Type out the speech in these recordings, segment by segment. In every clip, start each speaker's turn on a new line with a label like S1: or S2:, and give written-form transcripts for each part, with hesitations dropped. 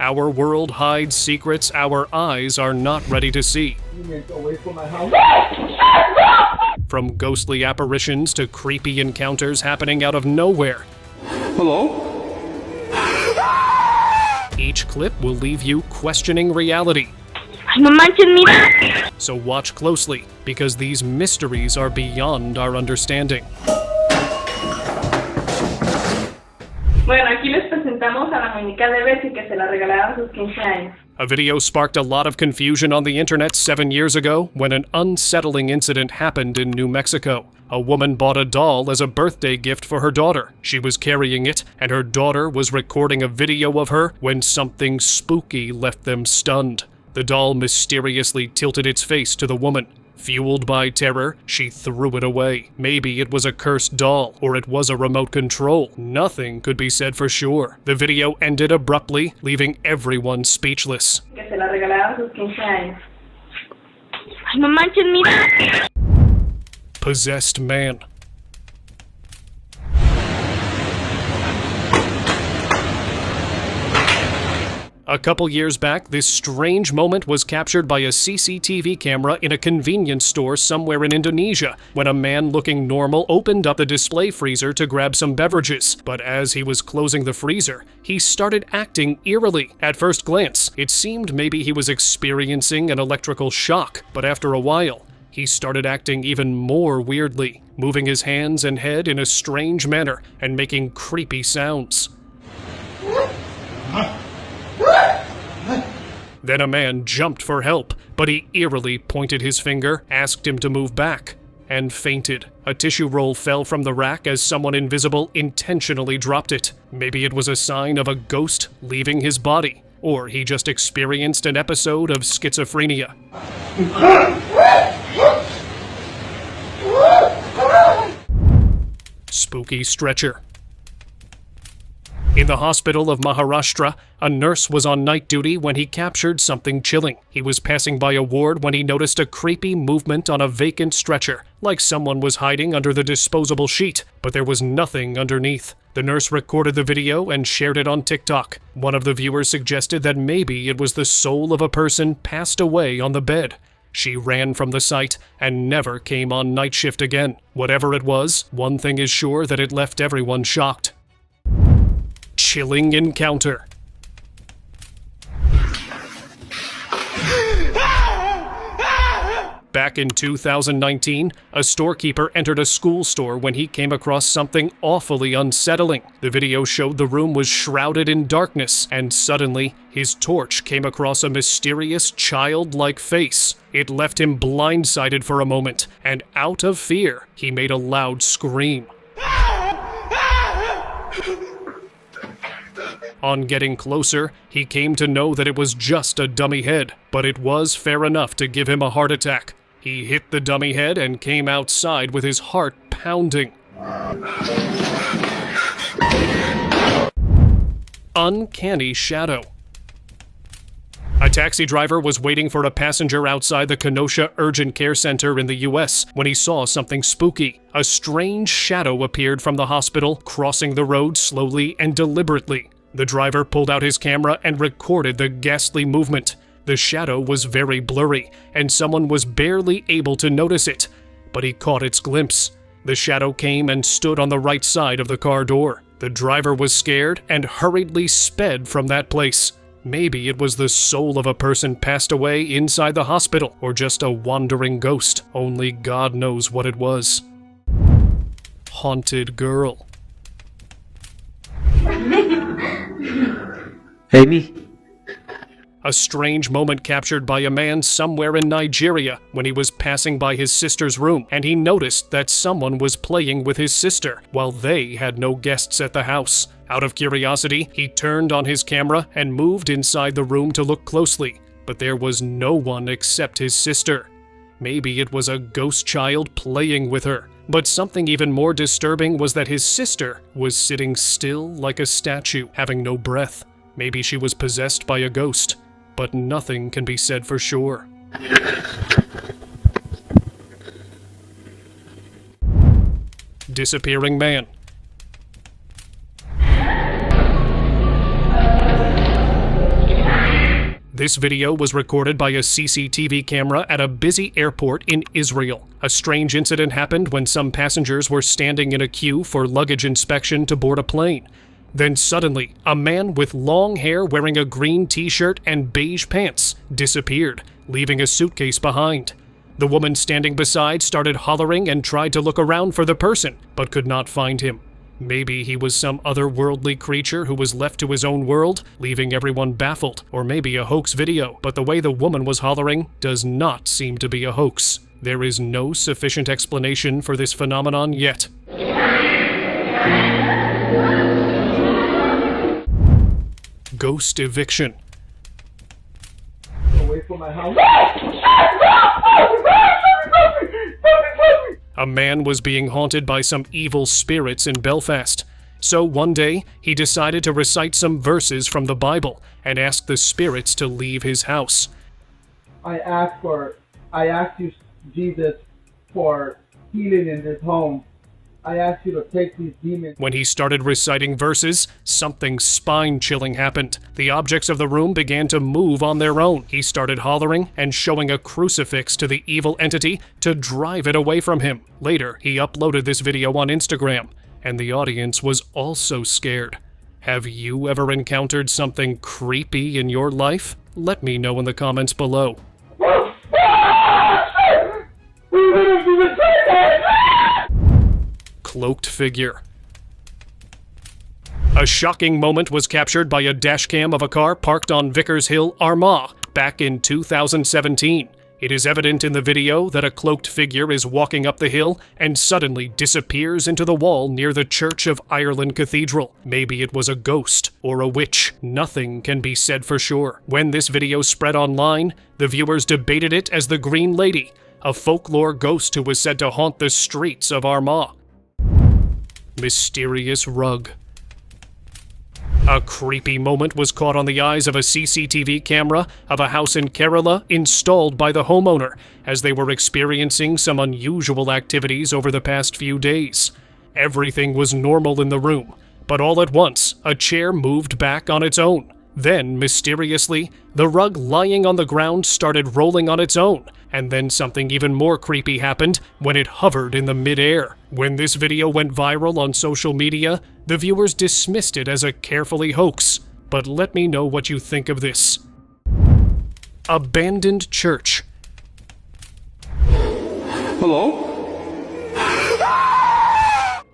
S1: Our world hides secrets our eyes are not ready to see.
S2: Away from my house.
S1: From ghostly apparitions to creepy encounters happening out of nowhere.
S2: Hello?
S1: Each clip will leave you questioning reality.
S3: No manches, mira.
S1: So watch closely, because these mysteries are beyond our understanding.
S3: Bueno, aquí les presentamos a la muñeca de Bessie que se la regalaron a sus 15 años.
S1: A video sparked a lot of confusion on the internet 7 years ago when an unsettling incident happened in New Mexico. A woman bought a doll as a birthday gift for her daughter. She was carrying it, and her daughter was recording a video of her when something spooky left them stunned. The doll mysteriously tilted its face to the woman. Fueled by terror, she threw it away. Maybe it was a cursed doll, or it was a remote control. Nothing could be said for sure. The video ended abruptly, leaving everyone speechless.
S3: Que se la regalaron a sus 15 años. No manches, mira.
S1: Possessed man. A couple years back, this strange moment was captured by a CCTV camera in a convenience store somewhere in Indonesia, when a man looking normal opened up the display freezer to grab some beverages. But as he was closing the freezer, he started acting eerily. At first glance, it seemed maybe he was experiencing an electrical shock, but after a while, he started acting even more weirdly, moving his hands and head in a strange manner and making creepy sounds. Then a man jumped for help, but he eerily pointed his finger, asked him to move back, and fainted. A tissue roll fell from the rack as someone invisible intentionally dropped it. Maybe it was a sign of a ghost leaving his body, or he just experienced an episode of schizophrenia. Spooky stretcher. In the hospital of Maharashtra, a nurse was on night duty when he captured something chilling. He was passing by a ward when he noticed a creepy movement on a vacant stretcher, like someone was hiding under the disposable sheet, but there was nothing underneath. The nurse recorded the video and shared it on TikTok. One of the viewers suggested that maybe it was the soul of a person passed away on the bed. She ran from the site and never came on night shift again. Whatever it was, one thing is sure that it left everyone shocked. Chilling encounter. Back in 2019, a storekeeper entered a school store when he came across something awfully unsettling. The video showed the room was shrouded in darkness, and suddenly, his torch came across a mysterious, childlike face. It left him blindsided for a moment, and out of fear, he made a loud scream. On getting closer, he came to know that it was just a dummy head, but it was fair enough to give him a heart attack. He hit the dummy head and came outside with his heart pounding. Uncanny shadow. A taxi driver was waiting for a passenger outside the Kenosha Urgent Care Center in the US when he saw something spooky. A strange shadow appeared from the hospital, crossing the road slowly and deliberately. The driver pulled out his camera and recorded the ghastly movement. The shadow was very blurry, and someone was barely able to notice it, but he caught its glimpse. The shadow came and stood on the right side of the car door. The driver was scared and hurriedly sped from that place. Maybe it was the soul of a person passed away inside the hospital, or just a wandering ghost. Only God knows what it was. Haunted girl.
S4: Hey, me.
S1: A strange moment captured by a man somewhere in Nigeria when he was passing by his sister's room, and he noticed that someone was playing with his sister while they had no guests at the house. Out of curiosity, he turned on his camera and moved inside the room to look closely, but there was no one except his sister. Maybe it was a ghost child playing with her. But something even more disturbing was that his sister was sitting still like a statue, having no breath. Maybe she was possessed by a ghost, but nothing can be said for sure. Disappearing man. This video was recorded by a CCTV camera at a busy airport in Israel. A strange incident happened when some passengers were standing in a queue for luggage inspection to board a plane. Then suddenly, a man with long hair wearing a green t-shirt and beige pants disappeared, leaving a suitcase behind. The woman standing beside started hollering and tried to look around for the person, but could not find him. Maybe he was some otherworldly creature who was left to his own world, leaving everyone baffled, or maybe a hoax video, but the way the woman was hollering does not seem to be a hoax. There is no sufficient explanation for this phenomenon yet. Ghost eviction.
S2: Away from my house.
S1: A man was being haunted by some evil spirits in Belfast. So one day, he decided to recite some verses from the Bible and ask the spirits to leave his house.
S2: I ask you, Jesus, for healing in this home. I ask you to take these demons.
S1: When he started reciting verses, something spine-chilling happened. The objects of the room began to move on their own. He started hollering and showing a crucifix to the evil entity to drive it away from him. Later, he uploaded this video on Instagram, and the audience was also scared. Have you ever encountered something creepy in your life? Let me know in the comments below. Cloaked figure. A shocking moment was captured by a dashcam of a car parked on Vickers Hill, Armagh, back in 2017. It is evident in the video that a cloaked figure is walking up the hill and suddenly disappears into the wall near the Church of Ireland Cathedral. Maybe it was a ghost or a witch. Nothing can be said for sure. When this video spread online, the viewers debated it as the Green Lady, a folklore ghost who was said to haunt the streets of Armagh. Mysterious rug. A creepy moment was caught on the eyes of a CCTV camera of a house in Kerala installed by the homeowner as they were experiencing some unusual activities over the past few days. Everything was normal in the room, but all at once, a chair moved back on its own. Then, mysteriously, the rug lying on the ground started rolling on its own, and then something even more creepy happened when it hovered in the mid-air. When this video went viral on social media, the viewers dismissed it as a carefully hoax. But let me know what you think of this. Abandoned church.
S2: Hello?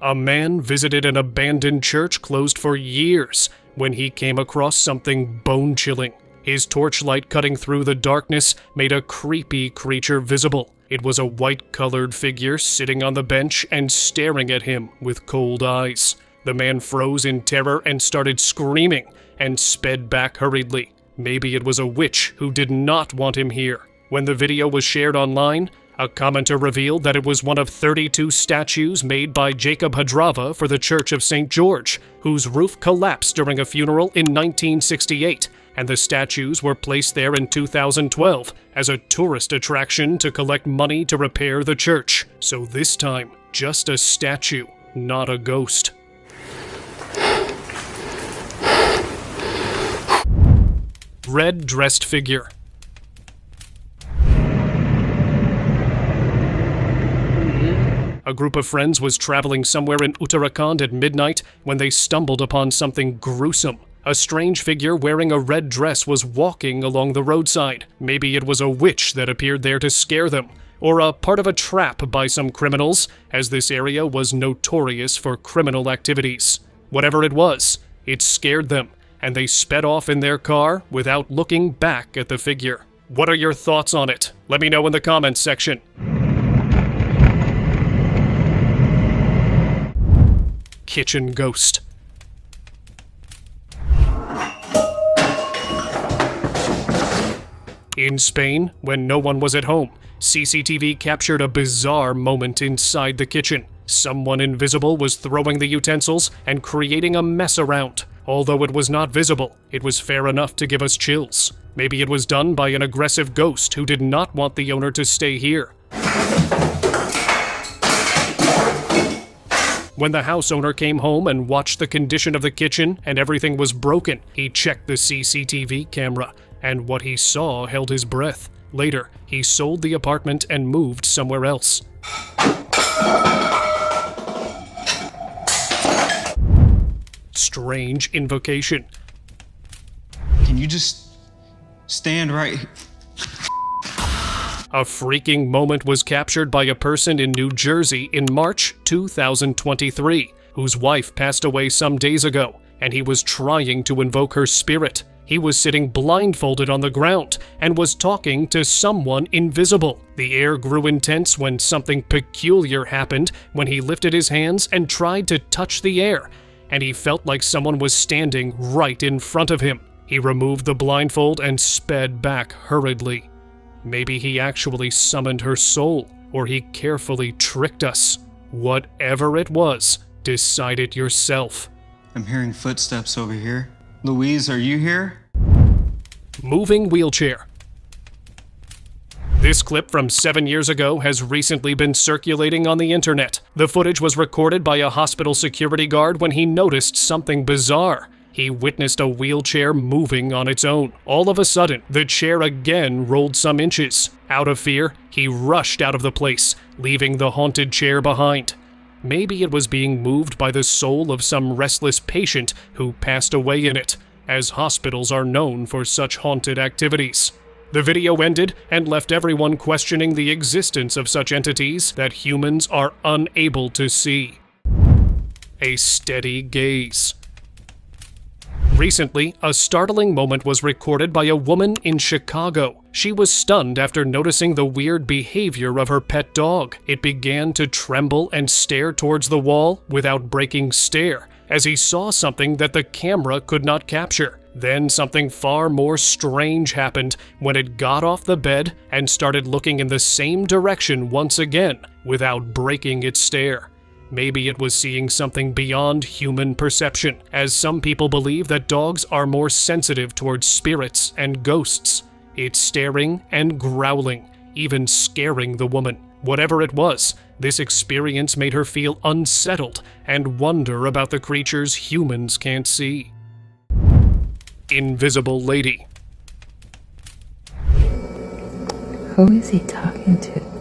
S1: A man visited an abandoned church closed for years when he came across something bone-chilling. His torchlight cutting through the darkness made a creepy creature visible. It was a white-colored figure sitting on the bench and staring at him with cold eyes. The man froze in terror and started screaming and sped back hurriedly. Maybe it was a witch who did not want him here. When the video was shared online, a commenter revealed that it was one of 32 statues made by Jacob Hadrava for the Church of St. George, whose roof collapsed during a funeral in 1968, and the statues were placed there in 2012 as a tourist attraction to collect money to repair the church. So this time, just a statue, not a ghost. Red-dressed figure. A group of friends was traveling somewhere in Uttarakhand at midnight when they stumbled upon something gruesome. A strange figure wearing a red dress was walking along the roadside. Maybe it was a witch that appeared there to scare them, or a part of a trap by some criminals, as this area was notorious for criminal activities. Whatever it was, it scared them, and they sped off in their car without looking back at the figure. What are your thoughts on it? Let me know in the comments section. Kitchen ghost. In Spain, when no one was at home, CCTV captured a bizarre moment inside the kitchen. Someone invisible was throwing the utensils and creating a mess around. Although it was not visible, it was fair enough to give us chills. Maybe it was done by an aggressive ghost who did not want the owner to stay here. When the house owner came home and watched the condition of the kitchen and everything was broken, he checked the CCTV camera and what he saw held his breath. Later, he sold the apartment and moved somewhere else. Strange invocation.
S4: Can you just stand right?
S1: A freaking moment was captured by a person in New Jersey in March 2023, whose wife passed away some days ago, and he was trying to invoke her spirit. He was sitting blindfolded on the ground and was talking to someone invisible. The air grew intense when something peculiar happened when he lifted his hands and tried to touch the air, and he felt like someone was standing right in front of him. He removed the blindfold and sped back hurriedly. Maybe he actually summoned her soul, or he carefully tricked us. Whatever it was, decide it yourself.
S4: I'm hearing footsteps over here. Louise, are you here?
S1: Moving wheelchair. This clip from 7 years ago has recently been circulating on the internet. The footage was recorded by a hospital security guard when he noticed something bizarre. He witnessed a wheelchair moving on its own. All of a sudden, the chair again rolled some inches. Out of fear, he rushed out of the place, leaving the haunted chair behind. Maybe it was being moved by the soul of some restless patient who passed away in it, as hospitals are known for such haunted activities. The video ended and left everyone questioning the existence of such entities that humans are unable to see. A steady gaze. Recently, a startling moment was recorded by a woman in Chicago. She was stunned after noticing the weird behavior of her pet dog. It began to tremble and stare towards the wall without breaking stare, as he saw something that the camera could not capture. Then something far more strange happened when it got off the bed and started looking in the same direction once again without breaking its stare. Maybe it was seeing something beyond human perception, as some people believe that dogs are more sensitive towards spirits and ghosts. It's staring and growling, even scaring the woman. Whatever it was, this experience made her feel unsettled and wonder about the creatures humans can't see. Invisible lady.
S5: Who is he talking to?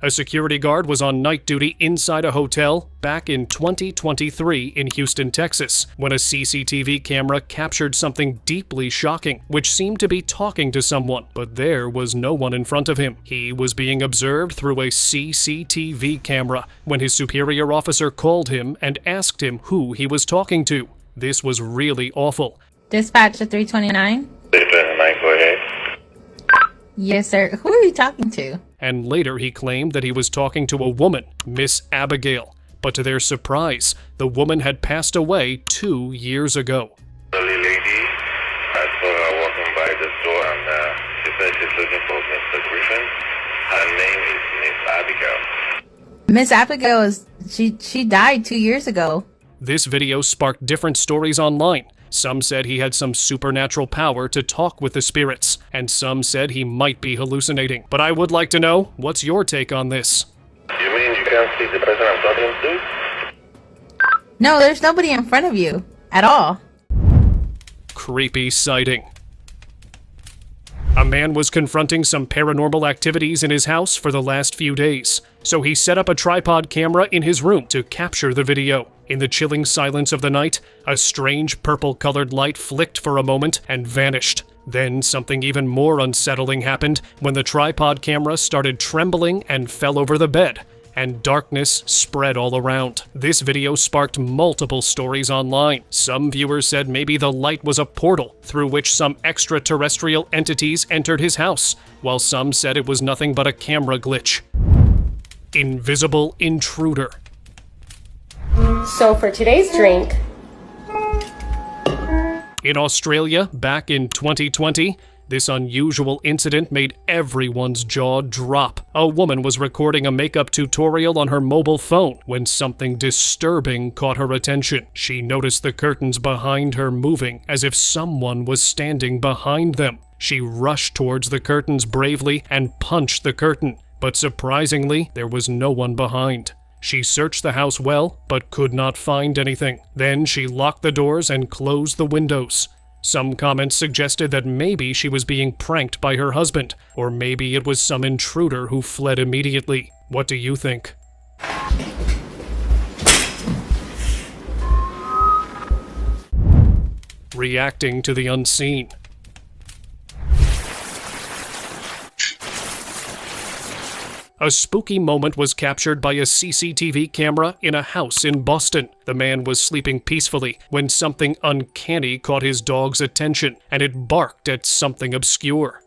S1: A security guard was on night duty inside a hotel back in 2023 in Houston, Texas, when a CCTV camera captured something deeply shocking, which seemed to be talking to someone, but there was no one in front of him. He was being observed through a CCTV camera when his superior officer called him and asked him who he was talking to. This was really awful.
S5: Dispatch to 329?
S6: 329, go ahead.
S5: Yes, sir. Who are you talking to?
S1: And later he claimed that he was talking to a woman, Miss Abigail. But to their surprise, the woman had passed away 2 years ago.
S6: Elderly lady, I saw her walking by the store and she said she's looking for Mr. Griffin. Her name is Miss Abigail.
S5: Miss Abigail she died 2 years ago.
S1: This video sparked different stories online. Some said he had some supernatural power to talk with the spirits, and some said he might be hallucinating. But I would like to know, what's your take on this?
S6: You mean you can't see the person I'm talking to?
S5: No, there's nobody in front of you. At all.
S1: Creepy sighting. A man was confronting some paranormal activities in his house for the last few days, so he set up a tripod camera in his room to capture the video. In the chilling silence of the night, a strange purple-colored light flicked for a moment and vanished. Then something even more unsettling happened when the tripod camera started trembling and fell over the bed, and darkness spread all around. This video sparked multiple stories online. Some viewers said maybe the light was a portal through which some extraterrestrial entities entered his house, while some said it was nothing but a camera glitch. Invisible intruder.
S7: So for today's drink...
S1: In Australia, back in 2020, this unusual incident made everyone's jaw drop. A woman was recording a makeup tutorial on her mobile phone when something disturbing caught her attention. She noticed the curtains behind her moving as if someone was standing behind them. She rushed towards the curtains bravely and punched the curtain, but surprisingly, there was no one behind. She searched the house well, but could not find anything. Then she locked the doors and closed the windows. Some comments suggested that maybe she was being pranked by her husband, or maybe it was some intruder who fled immediately. What do you think? Reacting to the unseen. A spooky moment was captured by a CCTV camera in a house in Boston. The man was sleeping peacefully when something uncanny caught his dog's attention, and it barked at something obscure.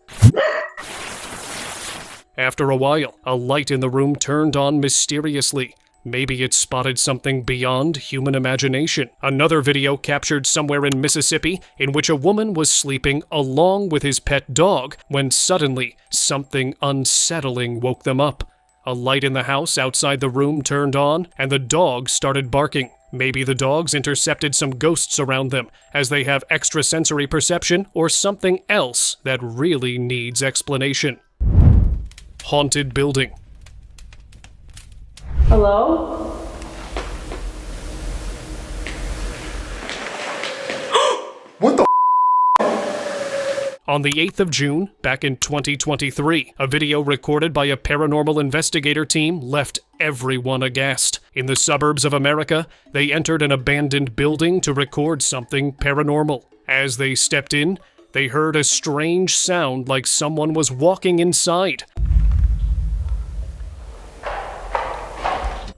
S1: After a while, a light in the room turned on mysteriously. Maybe it spotted something beyond human imagination. Another video captured somewhere in Mississippi in which a woman was sleeping along with his pet dog when suddenly something unsettling woke them up. A light in the house outside the room turned on and the dog started barking. Maybe the dogs intercepted some ghosts around them as they have extrasensory perception or something else that really needs explanation. Haunted building.
S3: Hello?
S1: On the 8th of June, back in 2023, a video recorded by a paranormal investigator team left everyone aghast. In the suburbs of America, they entered an abandoned building to record something paranormal. As they stepped in, they heard a strange sound like someone was walking inside.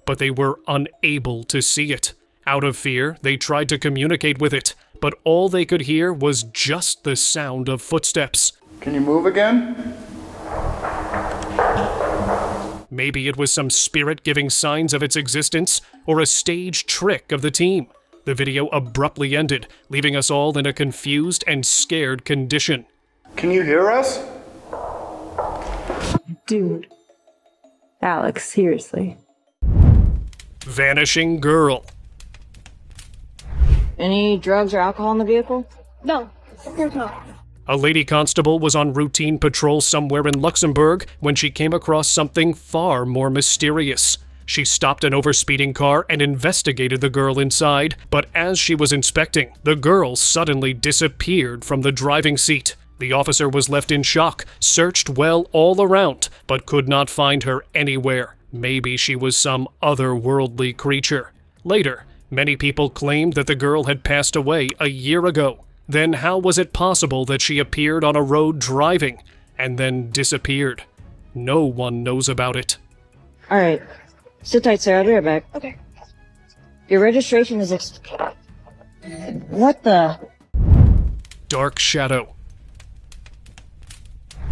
S1: But they were unable to see it. Out of fear, they tried to communicate with it, but all they could hear was just the sound of footsteps.
S8: Can you move again?
S1: Maybe it was some spirit giving signs of its existence, or a stage trick of the team. The video abruptly ended, leaving us all in a confused and scared condition.
S8: Can you hear us?
S9: Dude. Alex, seriously.
S1: Vanishing girl.
S10: Any drugs or alcohol in the vehicle?
S9: No.
S1: A lady constable was on routine patrol somewhere in Luxembourg when she came across something far more mysterious. She stopped an overspeeding car and investigated the girl inside, but as she was inspecting, the girl suddenly disappeared from the driving seat. The officer was left in shock, searched well all around, but could not find her anywhere. Maybe she was some otherworldly creature. Later, many people claimed that the girl had passed away a year ago. Then how was it possible that she appeared on a road driving and then disappeared? No one knows about it.
S10: Alright. Sit tight, sir. I'll be right back.
S9: Okay.
S10: Your registration is What the?
S1: Dark shadow.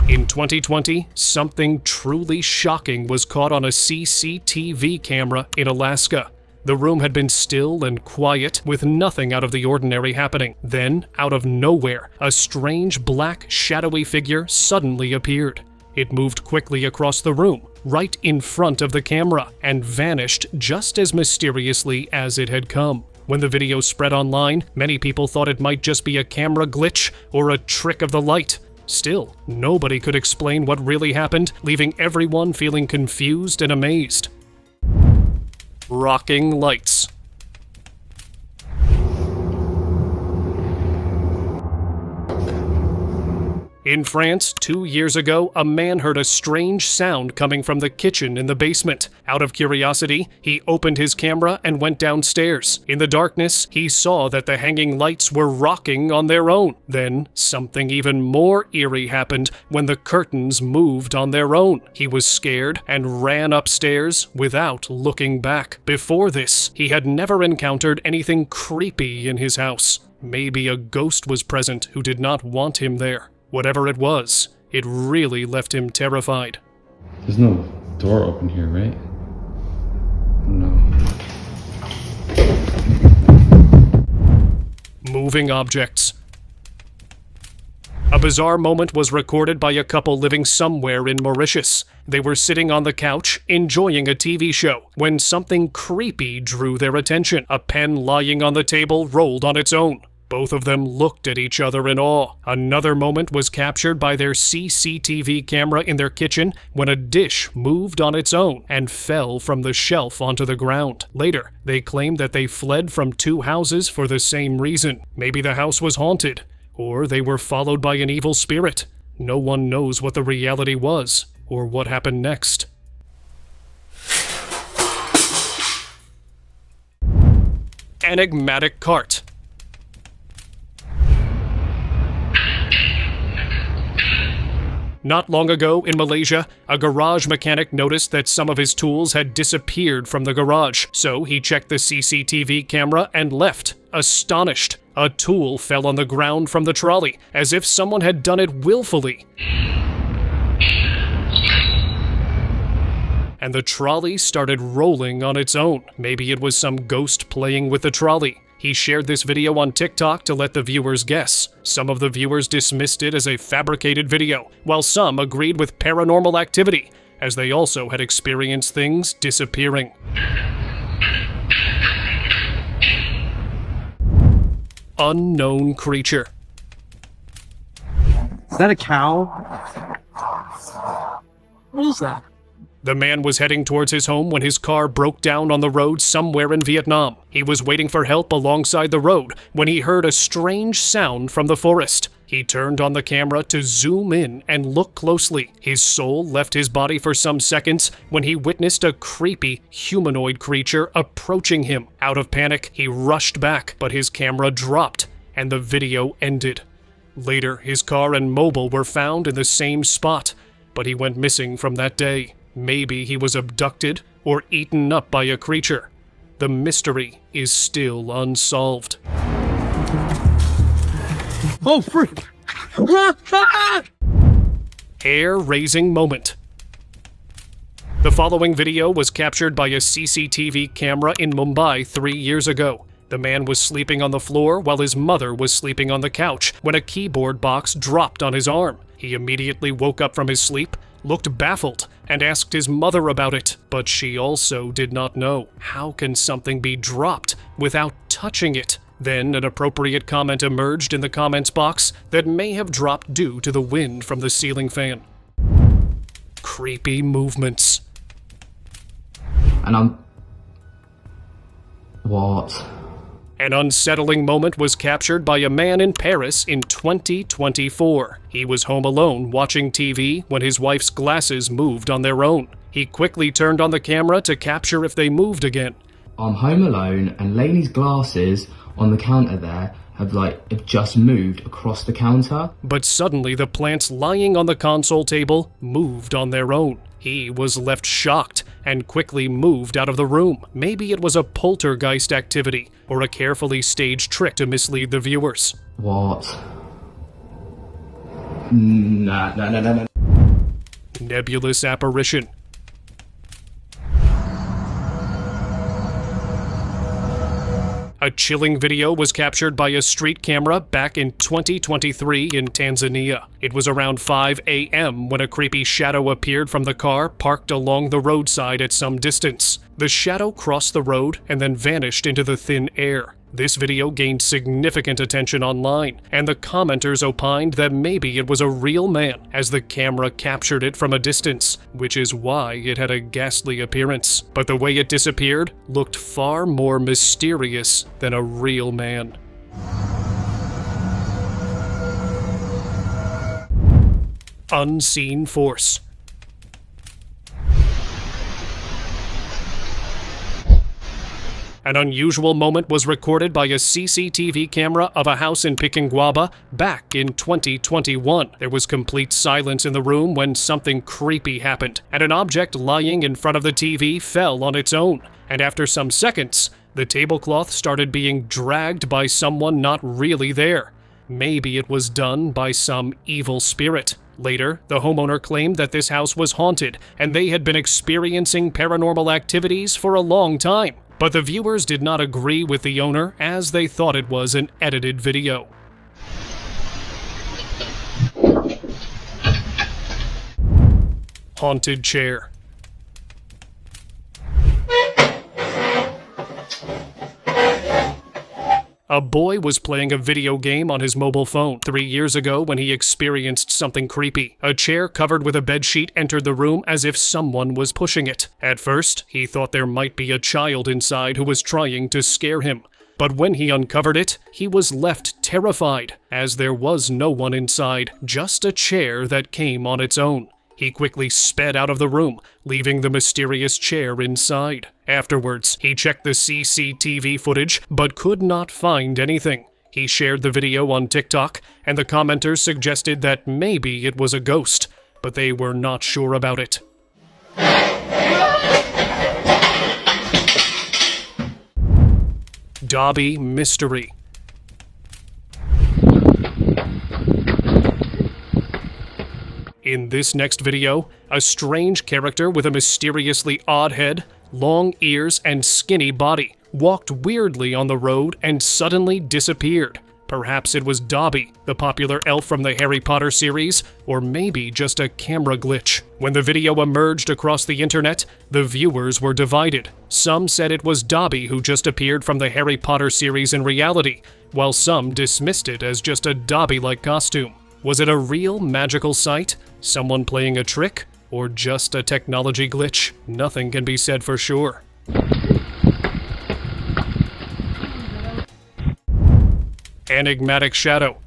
S1: In 2020, something truly shocking was caught on a CCTV camera in Alaska. The room had been still and quiet, with nothing out of the ordinary happening. Then, out of nowhere, a strange black, shadowy figure suddenly appeared. It moved quickly across the room, right in front of the camera, and vanished just as mysteriously as it had come. When the video spread online, many people thought it might just be a camera glitch or a trick of the light. Still, nobody could explain what really happened, leaving everyone feeling confused and amazed. Rocking lights. In France, 2 years ago, a man heard a strange sound coming from the kitchen in the basement. Out of curiosity, he opened his camera and went downstairs. In the darkness, he saw that the hanging lights were rocking on their own. Then, something even more eerie happened when the curtains moved on their own. He was scared and ran upstairs without looking back. Before this, he had never encountered anything creepy in his house. Maybe a ghost was present who did not want him there. Whatever it was, it really left him terrified.
S11: There's no door open here, right? No.
S1: Moving objects. A bizarre moment was recorded by a couple living somewhere in Mauritius. They were sitting on the couch, enjoying a TV show, when something creepy drew their attention. A pen lying on the table rolled on its own. Both of them looked at each other in awe. Another moment was captured by their CCTV camera in their kitchen when a dish moved on its own and fell from the shelf onto the ground. Later, they claimed that they fled from 2 houses for the same reason. Maybe the house was haunted, Or they were followed by an evil spirit. No one knows what the reality was, or what happened next. Enigmatic cart. Not long ago in Malaysia, a garage mechanic noticed that some of his tools had disappeared from the garage, so he checked the CCTV camera and left, astonished. A tool fell on the ground from the trolley, as if someone had done it willfully. And the trolley started rolling on its own. Maybe it was some ghost playing with the trolley. He shared this video on TikTok to let the viewers guess. Some of the viewers dismissed it as a fabricated video, while some agreed with paranormal activity, as they also had experienced things disappearing. Unknown creature.
S12: Is that a cow? What is that?
S1: The man was heading towards his home when his car broke down on the road somewhere in Vietnam. He was waiting for help alongside the road when he heard a strange sound from the forest. He turned on the camera to zoom in and look closely. His soul left his body for some seconds when he witnessed a creepy humanoid creature approaching him. Out of panic, he rushed back, but his camera dropped and the video ended. Later, his car and mobile were found in the same spot, but he went missing from that day. Maybe he was abducted or eaten up by a creature. The mystery is still unsolved.
S12: Oh, freak!
S1: Hair-raising moment. The following video was captured by a CCTV camera in Mumbai 3 years ago. The man was sleeping on the floor while his mother was sleeping on the couch when a keyboard box dropped on his arm. He immediately woke up from his sleep, looked baffled, and asked his mother about it, but she also did not know. How can something be dropped without touching it? Then an appropriate comment emerged in the comments box that may have dropped due to the wind from the ceiling fan. Creepy movements.
S12: And What?
S1: An unsettling moment was captured by a man in Paris in 2024. He was home alone watching TV when his wife's glasses moved on their own. He quickly turned on the camera to capture if they moved again.
S12: I'm home alone and Lainey's glasses on the counter there have just moved across the counter.
S1: But suddenly the plants lying on the console table moved on their own. He was left shocked and quickly moved out of the room. Maybe it was a poltergeist activity or a carefully staged trick to mislead the viewers.
S12: What? No.
S1: Nebulous apparition. A chilling video was captured by a street camera back in 2023 in Tanzania. It was around 5 a.m. when a creepy shadow appeared from the car parked along the roadside at some distance. The shadow crossed the road and then vanished into the thin air. This video gained significant attention online, and the commenters opined that maybe it was a real man, as the camera captured it from a distance, which is why it had a ghastly appearance. But the way it disappeared looked far more mysterious than a real man. Unseen force. An unusual moment was recorded by a CCTV camera of a house in Pikinguaba back in 2021. There was complete silence in the room when something creepy happened, and an object lying in front of the TV fell on its own. And after some seconds, the tablecloth started being dragged by someone not really there. Maybe it was done by some evil spirit. Later, the homeowner claimed that this house was haunted, and they had been experiencing paranormal activities for a long time. But the viewers did not agree with the owner, as they thought it was an edited video. Haunted chair. A boy was playing a video game on his mobile phone 3 years ago when he experienced something creepy. A chair covered with a bedsheet entered the room as if someone was pushing it. At first, he thought there might be a child inside who was trying to scare him. But when he uncovered it, he was left terrified, as there was no one inside, just a chair that came on its own. He quickly sped out of the room, leaving the mysterious chair inside. Afterwards, he checked the CCTV footage, but could not find anything. He shared the video on TikTok, and the commenters suggested that maybe it was a ghost, but they were not sure about it. Dobby Mystery. In this next video, a strange character with a mysteriously odd head, long ears, and skinny body walked weirdly on the road and suddenly disappeared. Perhaps it was Dobby, the popular elf from the Harry Potter series, or maybe just a camera glitch. When the video emerged across the internet, the viewers were divided. Some said it was Dobby who just appeared from the Harry Potter series in reality, while some dismissed it as just a Dobby-like costume. Was it a real magical sight, someone playing a trick, or just a technology glitch? Nothing can be said for sure. Enigmatic shadow.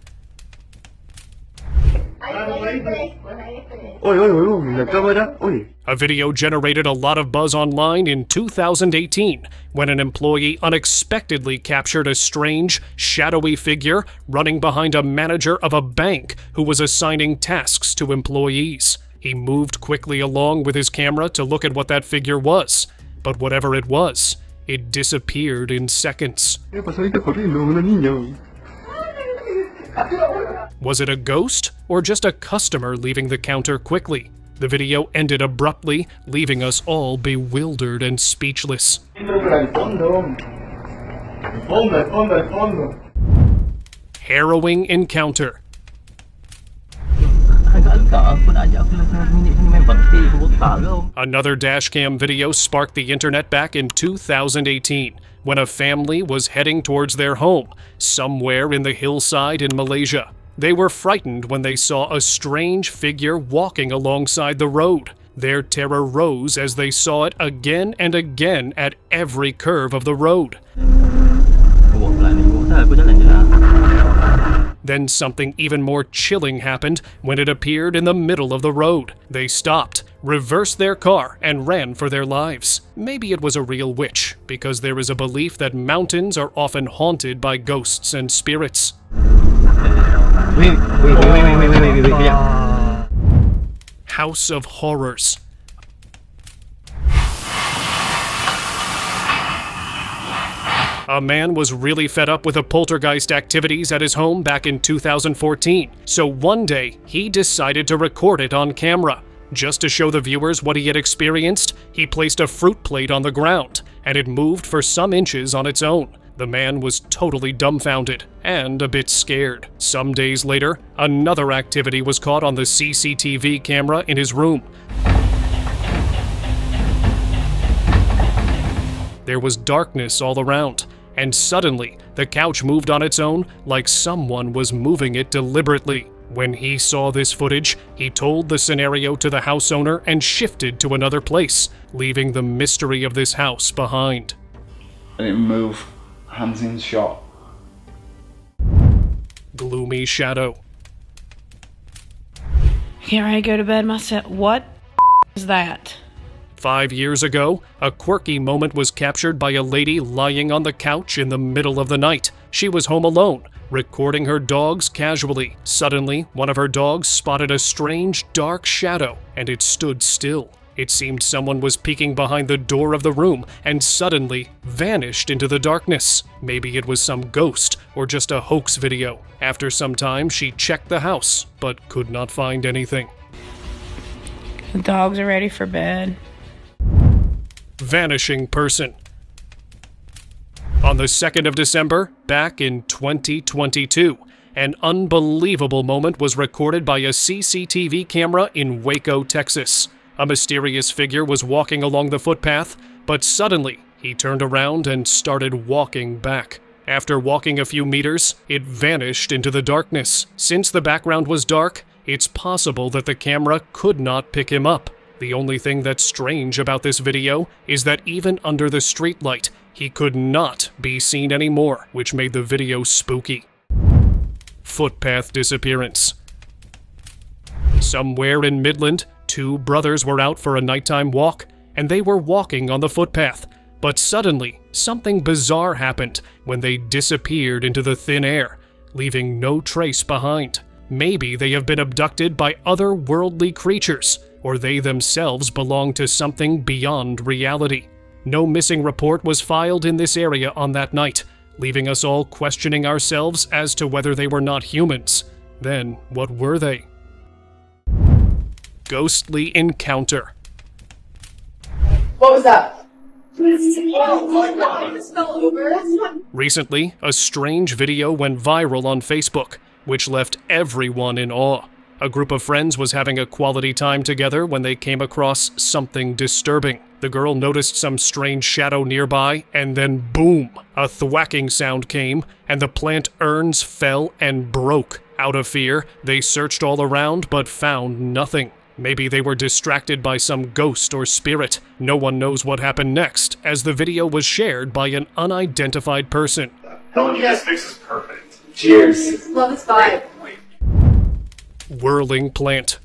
S1: A video generated a lot of buzz online in 2018 when an employee unexpectedly captured a strange, shadowy figure running behind a manager of a bank who was assigning tasks to employees. He moved quickly along with his camera to look at what that figure was, but whatever it was, it disappeared in seconds. Was it a ghost, or just a customer leaving the counter quickly? The video ended abruptly, leaving us all bewildered and speechless. Harrowing encounter. Another dashcam video sparked the internet back in 2018, when a family was heading towards their home, somewhere in the hillside in Malaysia. They were frightened when they saw a strange figure walking alongside the road. Their terror rose as they saw it again and again at every curve of the road. Then something even more chilling happened when it appeared in the middle of the road. They stopped, reversed their car, and ran for their lives. Maybe it was a real witch, because there is a belief that mountains are often haunted by ghosts and spirits. House of Horrors. A man was really fed up with the poltergeist activities at his home back in 2014, so one day he decided to record it on camera. Just to show the viewers what he had experienced, he placed a fruit plate on the ground, and it moved for some inches on its own. The man was totally dumbfounded and a bit scared. Some days later, another activity was caught on the CCTV camera in his room. There was darkness all around, and suddenly, the couch moved on its own like someone was moving it deliberately. When he saw this footage, he told the scenario to the house owner and shifted to another place, leaving the mystery of this house behind.
S8: I didn't move. Hands in shot.
S1: Gloomy shadow.
S13: Can't ready to go to bed myself. What is that?
S1: 5 years ago, a quirky moment was captured by a lady lying on the couch in the middle of the night. She was home alone, recording her dogs casually. Suddenly, one of her dogs spotted a strange, dark shadow, and it stood still. It seemed someone was peeking behind the door of the room and suddenly vanished into the darkness. Maybe it was some ghost or just a hoax video. After some time, she checked the house, but could not find anything.
S13: The dogs are ready for bed.
S1: Vanishing person. On the 2nd of December, back in 2022, an unbelievable moment was recorded by a CCTV camera in Waco, Texas. A mysterious figure was walking along the footpath, but suddenly he turned around and started walking back. After walking a few meters, it vanished into the darkness. Since the background was dark, it's possible that the camera could not pick him up. The only thing that's strange about this video is that even under the streetlight, He could not be seen anymore, which made the video spooky. Footpath disappearance. Somewhere in Midland, two brothers were out for a nighttime walk, and they were walking on the footpath. But suddenly, something bizarre happened when they disappeared into the thin air, leaving no trace behind. Maybe they have been abducted by otherworldly creatures, or they themselves belong to something beyond reality. No missing report was filed in this area on that night, leaving us all questioning ourselves as to whether they were not humans. Then, what were they? Ghostly encounter.
S3: What was that?
S1: Recently, a strange video went viral on Facebook, which left everyone in awe. A group of friends was having a quality time together when they came across something disturbing. The girl noticed some strange shadow nearby, and then boom! A thwacking sound came, and the plant urns fell and broke. Out of fear, they searched all around but found nothing. Maybe they were distracted by some ghost or spirit. No one knows what happened next, as the video was shared by an unidentified person.
S14: Yes, this is perfect. Cheers.
S3: Love this vibe.
S1: Whirling plant.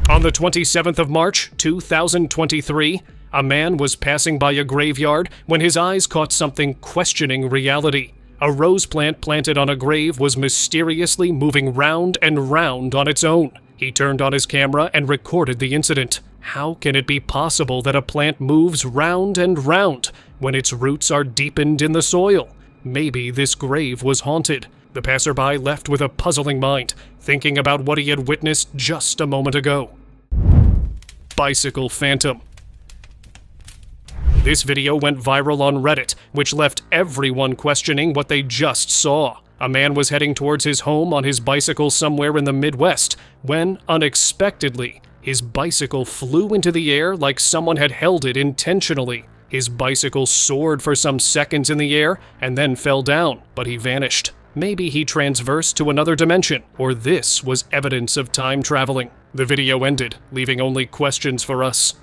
S1: On the 27th of March, 2023, a man was passing by a graveyard when his eyes caught something questioning reality. A rose plant planted on a grave was mysteriously moving round and round on its own. He turned on his camera and recorded the incident. How can it be possible that a plant moves round and round when its roots are deepened in the soil? Maybe this grave was haunted. The passerby left with a puzzling mind, thinking about what he had witnessed just a moment ago. Bicycle phantom. This video went viral on Reddit, which left everyone questioning what they just saw. A man was heading towards his home on his bicycle somewhere in the Midwest, when, unexpectedly, his bicycle flew into the air like someone had held it intentionally. His bicycle soared for some seconds in the air and then fell down, but he vanished. Maybe he transversed to another dimension, or this was evidence of time traveling. The video ended, leaving only questions for us.